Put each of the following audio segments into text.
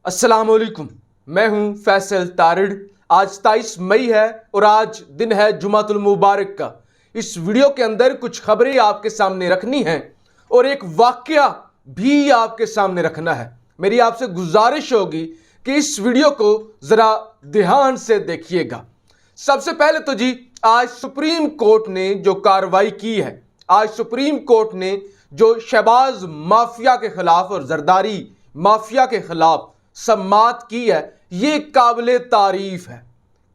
अस्सलाम वालेकुम, मैं हूं फैसल तारिड़। आज 27 मई है और आज दिन है जुमातुल मुबारक का। इस वीडियो के अंदर कुछ खबरें आपके सामने रखनी हैं और एक वाकया भी आपके सामने रखना है। मेरी आपसे गुजारिश होगी कि इस वीडियो को ज़रा ध्यान से देखिएगा। सबसे पहले तो जी, आज सुप्रीम कोर्ट ने जो कार्रवाई की है, आज सुप्रीम कोर्ट ने जो शहबाज माफिया के खिलाफ और जरदारी माफिया के खिलाफ समाअत की है, ये काबिल तारीफ है।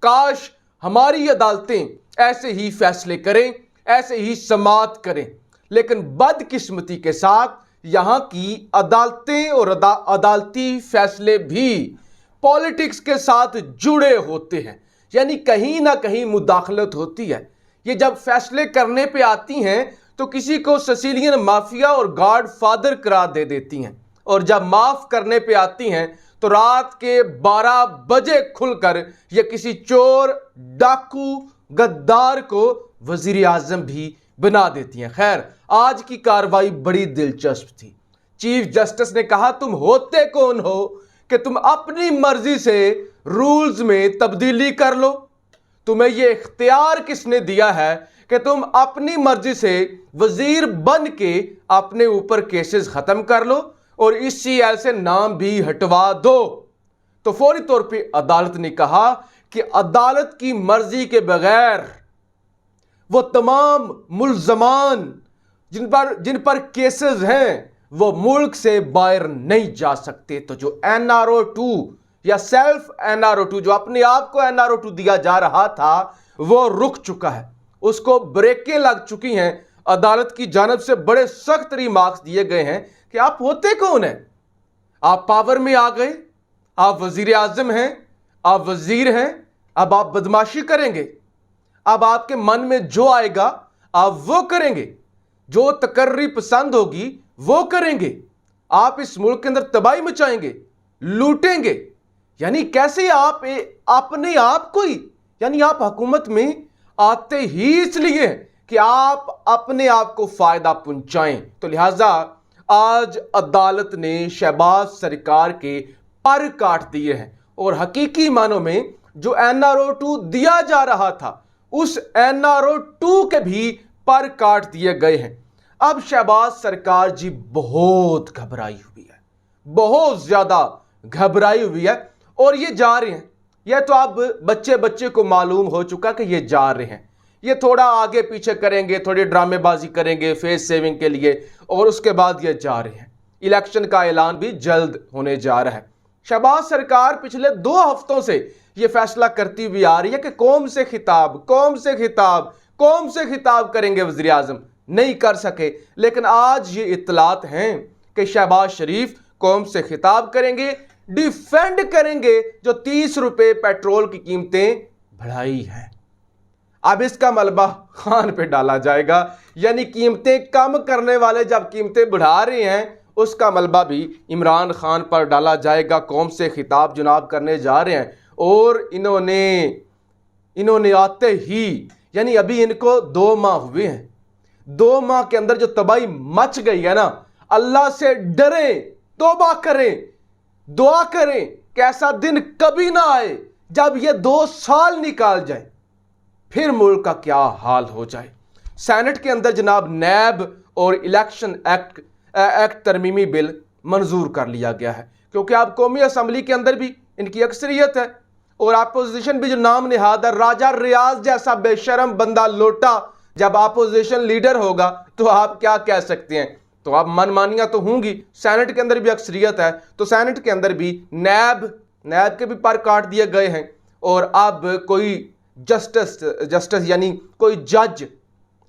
काश हमारी अदालतें ऐसे ही फैसले करें, ऐसे ही समाअत करें, लेकिन बदकिस्मती के साथ यहाँ की अदालतें और अदालती फैसले भी पॉलिटिक्स के साथ जुड़े होते हैं, यानी कहीं ना कहीं मुदाखलत होती है। ये जब फैसले करने पे आती हैं तो किसी को सिसिलियन माफिया और गॉड फादर करार दे देती हैं, और जब माफ करने पे आती हैं तो रात के 12 बजे खुलकर ये किसी चोर, डाकू, गद्दार को वजीर आजम भी बना देती हैं। खैर, आज की कार्रवाई बड़ी दिलचस्प थी। चीफ जस्टिस ने कहा, तुम होते कौन हो कि तुम अपनी मर्जी से रूल्स में तब्दीली कर लो? तुम्हें यह इख्तियार किसने दिया है कि तुम अपनी मर्जी से वजीर बन के अपने ऊपर केसेस खत्म कर लो और इस CL से नाम भी हटवा दो? तो फौरी तौर पे अदालत ने कहा कि अदालत की मर्जी के बगैर वो तमाम मुल्जमान जिन पर केसेस हैं वो मुल्क से बाहर नहीं जा सकते। तो जो NRO 2 या सेल्फ NRO 2, जो अपने आप को NRO 2 दिया जा रहा था, वो रुक चुका है, उसको ब्रेकें लग चुकी हैं। अदालत की जानिब से बड़े सख्त रिमार्क्स दिए गए हैं कि आप होते कौन हैं? आप पावर में आ गए, आप वजीर आजम हैं, आप वजीर हैं, अब आप बदमाशी करेंगे, अब आपके मन में जो आएगा आप वो करेंगे, जो तकर्री पसंद होगी वो करेंगे, आप इस मुल्क के अंदर तबाही मचाएंगे, लूटेंगे। यानी कैसे आप अपने आप को ही, यानी आप हुकूमत में आते ही इसलिए कि आप अपने आप को फायदा पहुंचाएं। तो लिहाजा आज अदालत ने शहबाज सरकार के पर काट दिए हैं और हकीकी मानों में जो NRO 2 दिया जा रहा था, उस NRO 2 के भी पर काट दिए गए हैं। अब शहबाज सरकार जी बहुत घबराई हुई है, बहुत ज्यादा घबराई हुई है और ये जा रहे हैं। यह तो अब बच्चे को मालूम हो चुका कि ये जा रहे हैं। ये थोड़ा आगे पीछे करेंगे, थोड़ी ड्रामेबाजी करेंगे फेस सेविंग के लिए, और उसके बाद ये जा रहे हैं। इलेक्शन का ऐलान भी जल्द होने जा रहा है। शहबाज सरकार पिछले 2 हफ्तों से ये फैसला करती हुई आ रही है कि कौम से खिताब करेंगे वजीर आजम, नहीं कर सके। लेकिन आज ये इत्तलात हैं कि शहबाज शरीफ कौम से खिताब करेंगे, डिफेंड करेंगे जो 30 रुपए पेट्रोल की कीमतें बढ़ाई हैं। अब इसका मलबा खान पे डाला जाएगा, यानी कीमतें कम करने वाले जब कीमतें बढ़ा रहे हैं, उसका मलबा भी इमरान खान पर डाला जाएगा। कौम से खिताब जनाब करने जा रहे हैं और इन्होंने आते ही, यानी अभी इनको 2 माह हुए हैं, 2 माह के अंदर जो तबाही मच गई है ना, अल्लाह से डरें, तौबा करें, दुआ करें कि ऐसा दिन कभी ना आए जब ये 2 साल निकाल जाए, फिर मुल्क का क्या हाल हो जाए। सेनेट के अंदर जनाब नैब और इलेक्शन एक्ट तरमीमी बिल मंजूर कर लिया गया है, क्योंकि अब कौमी असम्बली के अंदर भी इनकी अक्सरियत है और अपोजिशन भी जो नाम निहाद है, राजा रियाज जैसा बेशरम बंदा लोटा जब अपोजिशन लीडर होगा तो आप क्या कह सकते हैं। तो अब मनमानियां तो होंगी। सेनेट के अंदर भी अक्सरियत है, तो सेनेट के अंदर भी नैब के भी पर काट दिए गए हैं। और अब कोई जस्टिस यानी कोई जज,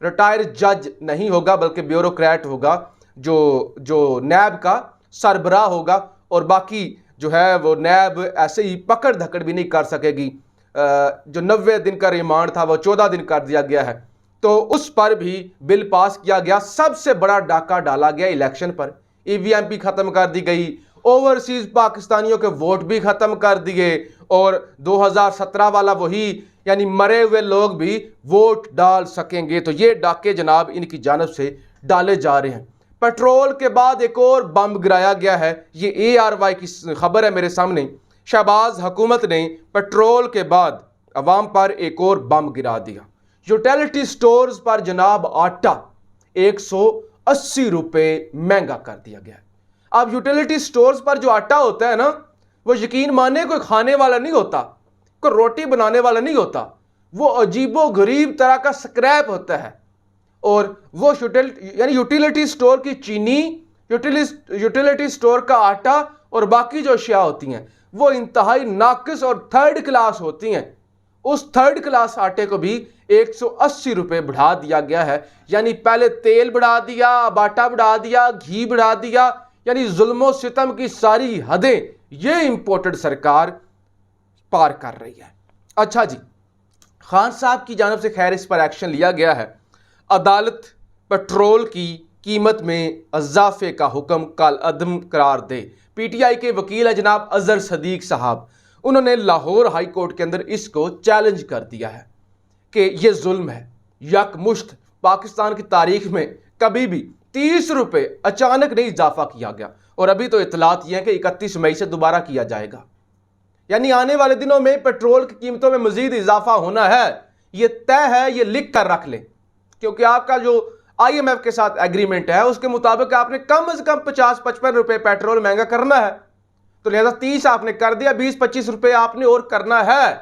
रिटायर्ड जज नहीं होगा, बल्कि ब्यूरोक्रेट होगा जो नैब का सरबराह होगा, और बाकी जो है वो नैब ऐसे ही पकड़ धकड़ भी नहीं कर सकेगी। जो 90 दिन का रिमांड था वो 14 दिन कर दिया गया है, तो उस पर भी बिल पास किया गया। सबसे बड़ा डाका डाला गया इलेक्शन पर, EVM भी खत्म कर दी गई, ओवरसीज पाकिस्तानियों के वोट भी खत्म कर दिए, और 2017 वाला वही, यानी मरे हुए लोग भी वोट डाल सकेंगे। तो ये डाके जनाब इनकी जानब से डाले जा रहे हैं। पेट्रोल के बाद एक और बम गिराया गया है। ये ARY की खबर है मेरे सामने। शहबाज हुकूमत ने पेट्रोल के बाद अवाम पर एक और बम गिरा दिया। यूटिलिटी स्टोर्स पर जनाब आटा 180 रुपये महंगा कर दिया गया है। अब यूटिलिटी स्टोर्स पर जो आटा होता है ना, वो यकीन माने कोई खाने वाला नहीं होता, कोई रोटी बनाने वाला नहीं होता, वो अजीबो गरीब तरह का स्क्रैप होता है। और वो यूटिलिटी स्टोर की चीनी, यूटिलिटी स्टोर का आटा और बाकी जो अशिया होती हैं वो इंतहाई नाकिस और थर्ड क्लास होती हैं। उस थर्ड क्लास आटे को भी 180 रुपये बढ़ा दिया गया है। यानी पहले तेल बढ़ा दिया, अब आटा बढ़ा दिया, घी बढ़ा दिया, यानी जुल्म सितम की सारी हदें ये इंपोर्टेड सरकार पार कर रही है। अच्छा जी, खान साहब की जानिब से खैर इस पर एक्शन लिया गया है। अदालत पेट्रोल की कीमत में इजाफे का हुक्म कल अदम करार दे। PTI के वकील है जनाब अजहर सदीक साहब, उन्होंने लाहौर हाई कोर्ट के अंदर इसको चैलेंज कर दिया है कि यह जुल्म है। यकमुश्त पाकिस्तान की तारीख में कभी भी 30 रुपये अचानक नहीं इजाफा किया गया, और अभी तो इतलात यह है कि 31 मई से दोबारा किया जाएगा। यानी आने वाले दिनों में पेट्रोल की कीमतों में मजीद इजाफा होना है, यह तय है, यह लिख कर रख लें, क्योंकि आपका जो IMF के साथ एग्रीमेंट है उसके मुताबिक आपने कम से कम 50-55 रुपये पेट्रोल महंगा करना है। तो लिहाजा 30 आपने कर दिया, 20-25 रुपये आपने और करना है।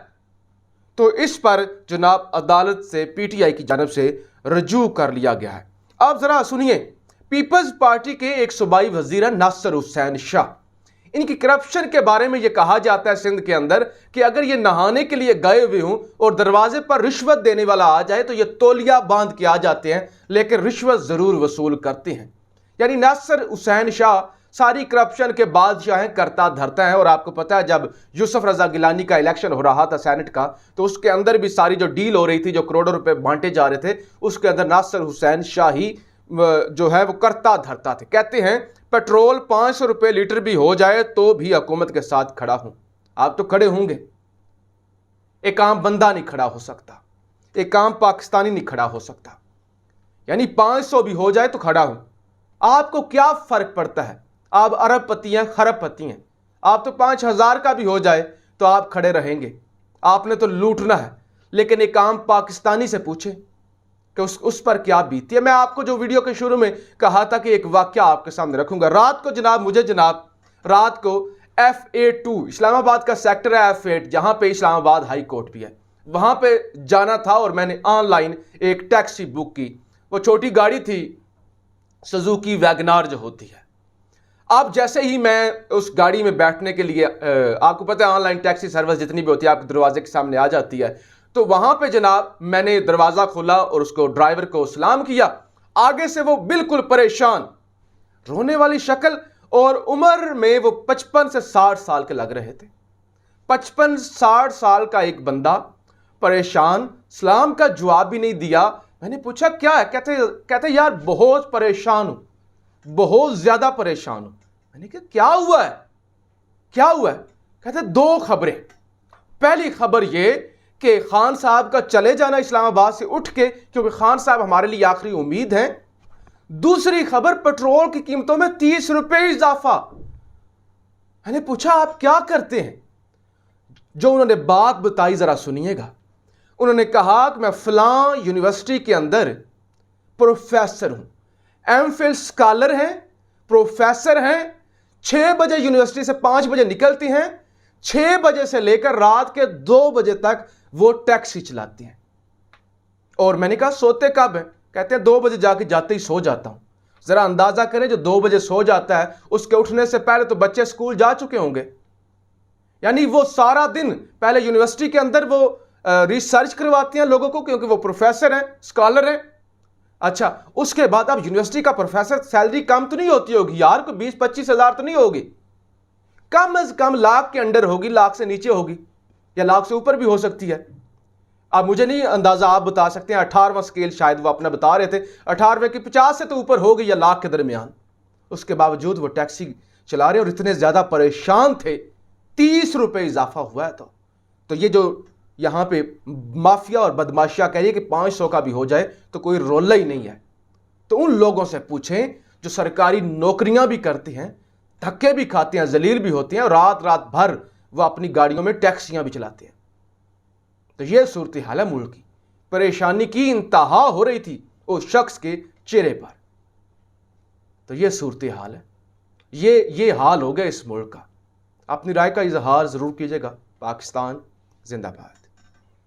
तो इस पर जनाब अदालत से PTI की जानिब से रजू कर लिया गया है। अब जरा सुनिए, पीपल्स पार्टी के एक सूबाई वजीर नासिर हुसैन शाह, इनकी करप्शन के बारे में यह कहा जाता है सिंध के अंदर कि अगर ये नहाने के लिए गए हुए हों और दरवाजे पर रिश्वत देने वाला आ जाए तो ये तौलिया बांध के आ जाते हैं, लेकिन रिश्वत जरूर वसूल करते हैं। यानी नासिर हुसैन शाह सारी करप्शन के बादशाह हैं, करता धरता है। और आपको पता है जब यूसुफ रजा गिलानी का इलेक्शन हो रहा था सेनेट का, तो उसके अंदर भी सारी जो डील हो रही थी, जो करोड़ों रुपए बांटे जा रहे थे, उसके अंदर नासिर हुसैन शाह ही जो है वो करता धरता थे। कहते हैं पेट्रोल 500 रुपये लीटर भी हो जाए तो भी हुकूमत के साथ खड़ा हूं। आप तो खड़े होंगे, एक आम बंदा नहीं खड़ा हो सकता, एक आम पाकिस्तानी नहीं खड़ा हो सकता। यानी 500 भी हो जाए तो खड़ा हूं। आपको क्या फर्क पड़ता है? आप अरबपति हैं, खरबपति हैं। आप तो 5000 का भी हो जाए तो आप खड़े रहेंगे, आपने तो लूटना है। लेकिन एक आम पाकिस्तानी से पूछे कि उस पर क्या बीती है। मैं आपको जो वीडियो के शुरू में कहा था कि एक वाकया आपके सामने रखूंगा। रात को रात को FA2 इस्लामाबाद का सेक्टर है, F8, जहां पे इस्लामाबाद हाई कोर्ट भी है, वहां पे जाना था और मैंने ऑनलाइन एक टैक्सी बुक की। वो छोटी गाड़ी थी, सुजुकी वैगनार जो होती है। अब जैसे ही मैं उस गाड़ी में बैठने के लिए, आपको पता है ऑनलाइन टैक्सी सर्विस जितनी भी होती है आपके दरवाजे के सामने आ जाती है, तो वहां पे जनाब मैंने दरवाजा खोला और उसको ड्राइवर को सलाम किया। आगे से वो बिल्कुल परेशान, रोने वाली शक्ल, और उम्र में वो 55 से 60 साल के लग रहे थे। 55-60 साल का एक बंदा परेशान, सलाम का जवाब भी नहीं दिया। मैंने पूछा क्या है? कहते यार बहुत परेशान हूं, बहुत ज्यादा परेशान हूं। मैंने कहा क्या हुआ है, क्या हुआ है? कहते 2 खबरें। पहली खबर ये कि खान साहब का चले जाना इस्लामाबाद से उठ के, क्योंकि खान साहब हमारे लिए आखिरी उम्मीद है। दूसरी खबर पेट्रोल की कीमतों में 30 रुपये इजाफा। मैंने पूछा आप क्या करते हैं? जो उन्होंने बात बताई जरा सुनिएगा। उन्होंने कहा कि मैं फलां यूनिवर्सिटी के अंदर प्रोफेसर हूं, MPhil स्कॉलर हैं, प्रोफेसर हैं। 6 बजे यूनिवर्सिटी से 5 बजे निकलती हैं, 6 बजे से लेकर रात के 2 बजे तक वो टैक्सी चलाती हैं। और मैंने कहा सोते कब हैं? कहते हैं 2 बजे जाके जाते ही सो जाता हूं। जरा अंदाजा करें, जो 2 बजे सो जाता है उसके उठने से पहले तो बच्चे स्कूल जा चुके होंगे। यानी वो सारा दिन पहले यूनिवर्सिटी के अंदर वो रिसर्च करवाती हैं लोगों को, क्योंकि वो प्रोफेसर हैं, स्कॉलर हैं। अच्छा, उसके बाद अब यूनिवर्सिटी का प्रोफेसर सैलरी कम तो नहीं होती होगी यार, कोई 20-25 हजार तो नहीं होगी, कम से कम लाख के अंडर होगी, लाख से नीचे होगी, या लाख से ऊपर भी हो सकती है। अब मुझे नहीं अंदाजा, आप बता सकते हैं। 18वां स्केल शायद वो अपना बता रहे थे, 18वें की 50 से तो ऊपर हो गई या लाख के दरमियान। उसके बावजूद वो टैक्सी चला रहे और इतने ज्यादा परेशान थे, 30 रुपये इजाफा हुआ है। तो ये जो यहां पे माफिया और बदमाशिया कह रही है कि 500 का भी हो जाए तो कोई रोला ही नहीं है। तो उन लोगों से पूछें جو سرکاری نوکریاں بھی کرتے ہیں، دھکے بھی کھاتے ہیں، ذلیل بھی ہوتے ہیں، اور رات رات بھر وہ اپنی گاڑیوں میں ٹیکسیاں بھی چلاتے ہیں۔ تو یہ صورتحال ہے ملک کی۔ پریشانی کی انتہا ہو رہی تھی اس شخص کے چہرے پر۔ تو یہ صورتحال ہے، یہ حال ہو گیا اس ملک کا۔ اپنی رائے کا اظہار ضرور کیجیے گا۔ پاکستان زندہ باد۔